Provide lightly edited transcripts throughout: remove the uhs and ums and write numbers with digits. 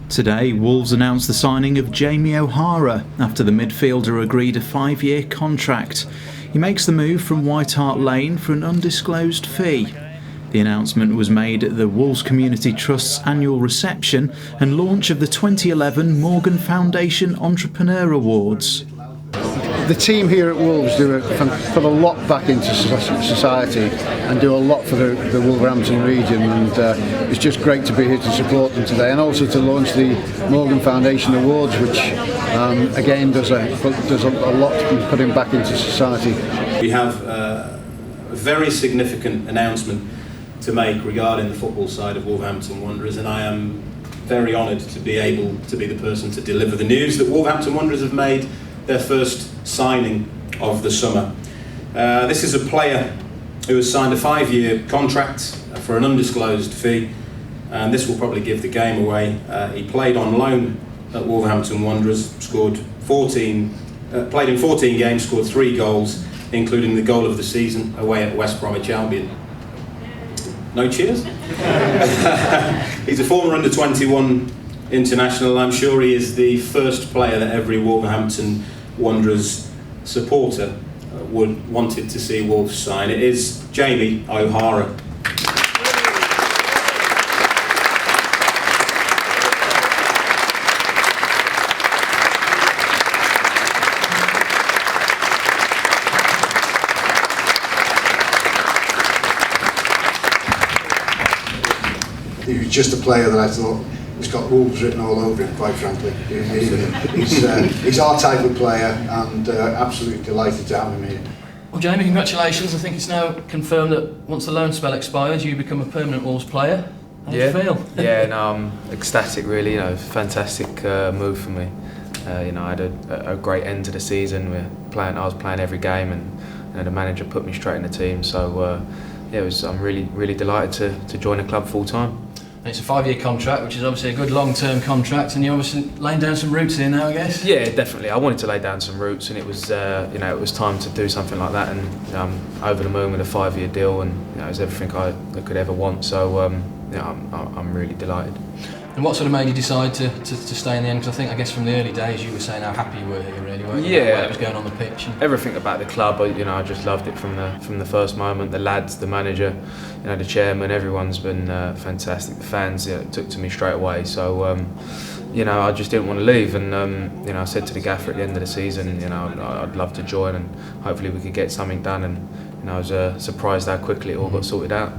Today, Wolves announced the signing of Jamie O'Hara after the midfielder agreed a 5-year contract. He makes the move from White Hart Lane for an undisclosed fee. The announcement was made at the Wolves Community Trust's annual reception and launch of the 2011 Morgan Foundation Entrepreneur Awards. The team here at Wolves put a lot back into society and do a lot for the Wolverhampton region, and it's just great to be here to support them today, and also to launch the Morgan Foundation Awards, which again does a lot to putting back into society. We have a very significant announcement to make regarding the football side of Wolverhampton Wanderers, and I am very honoured to be able to be the person to deliver the news that Wolverhampton Wanderers have made their first signing of the summer. This is a player who has signed a 5-year contract for an undisclosed fee, and this will probably give the game away. He played on loan at Wolverhampton Wanderers, played in 14 games, scored 3 goals, including the goal of the season away at West Bromwich Albion. No cheers? He's a former under-21 international. I'm sure he is the first player that every Wolverhampton Wanderers supporter would wanted to see Wolves sign. It is Jamie O'Hara. He was just a player that I thought he's got Wolves written all over him, quite frankly. He's our type of player, and absolutely delighted to have him here. Well, Jamie, congratulations. I think it's now confirmed that once the loan spell expires, you become a permanent Wolves player. How do you feel? Yeah, no, I'm ecstatic, really. Fantastic move for me. I had a great end to the season. I was playing every game, and the manager put me straight in the team. So I'm really delighted to join the club full time. And it's a 5-year contract, which is obviously a good long-term contract, and you're obviously laying down some roots here now, I guess. Yeah, definitely. I wanted to lay down some roots, and it was it was time to do something like that. And over the moon with a 5-year deal, and it was everything I could ever want. So I'm really delighted. And what sort of made you decide to stay in the end? Because I guess from the early days you were saying how happy you were here, really, weren't you? Yeah. What was going on the pitch. Everything about the club, I just loved it from the first moment. The lads, the manager, the chairman, everyone's been fantastic. The fans took to me straight away. So I just didn't want to leave, and I said to the gaffer at the end of the season, I'd love to join, and hopefully we could get something done. And I was surprised how quickly it all got sorted out.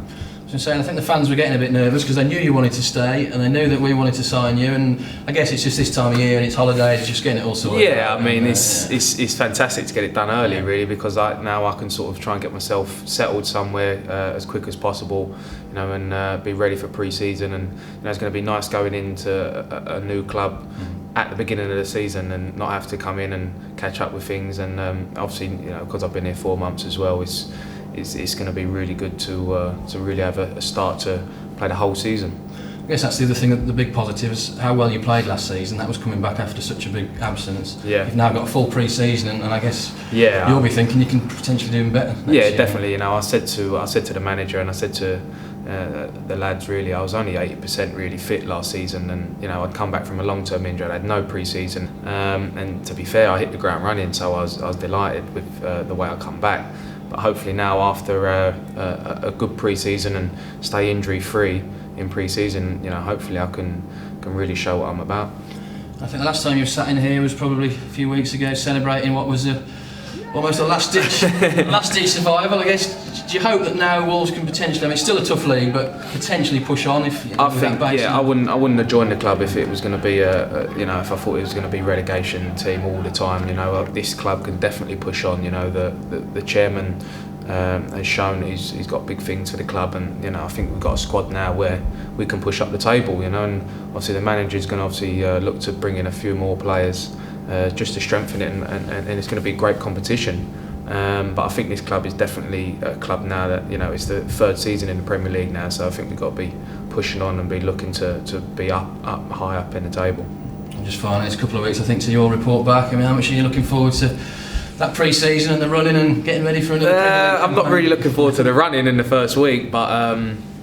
I think the fans were getting a bit nervous because they knew you wanted to stay, and they knew that we wanted to sign you, and I guess it's just this time of year and it's holidays, just getting it all sorted. Yeah, I mean it's fantastic to get it done early, really, because now I can sort of try and get myself settled somewhere as quick as possible, and be ready for pre-season, and it's going to be nice going into a new club at the beginning of the season and not have to come in and catch up with things, and obviously because I've been here 4 months as well, it's going to be really good to really have a start to play the whole season. I guess that's the other thing, the big positive is how well you played last season. That was coming back after such a big absence. Yeah. You've now got a full pre-season, and I guess you'll be thinking you can potentially do even better next year. Definitely. I said to the manager, and I said to the lads, really, I was only 80% really fit last season, and I'd come back from a long-term injury. I had no pre-season, and to be fair, I hit the ground running, so I was delighted with the way I come back. But hopefully now, after a good pre-season and stay injury-free in pre-season, hopefully I can really show what I'm about. I think the last time you sat in here was probably a few weeks ago, celebrating what was almost a last-ditch survival, I guess. Do you hope that now Wolves can potentially, it's still a tough league, but potentially push on if I think, I wouldn't have joined the club if it was going to be if I thought it was going to be relegation team all the time. This club can definitely push on. The chairman has shown he's got big things for the club, and I think we've got a squad now where we can push up the table. And obviously the manager's going to obviously look to bring in a few more players just to strengthen it, and it's going to be great competition. But I think this club is definitely a club now that it's the 3rd season in the Premier League now, so I think we've got to be pushing on and be looking to be up high up in the table. And just finally, it's a couple of weeks I think to your report back. How much are you looking forward to that pre-season and the running and getting ready for another Premier League? I'm not really looking forward to the running in the first week, but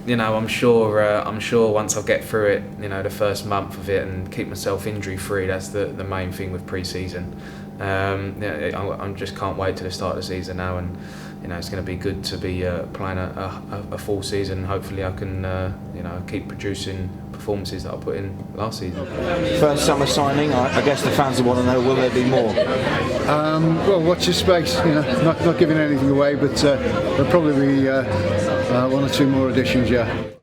you know, I'm sure once I get through it, you know, the first month of it and keep myself injury free, that's the main thing with pre-season. Yeah, I just can't wait to the start of the season now, and you know, it's going to be good to be playing a full season. Hopefully I can you know, keep producing performances that I put in last season. First summer signing, I guess the fans will want to know, will there be more? Well, watch your space, you know, not giving anything away, but there'll probably be one or two more additions, yeah.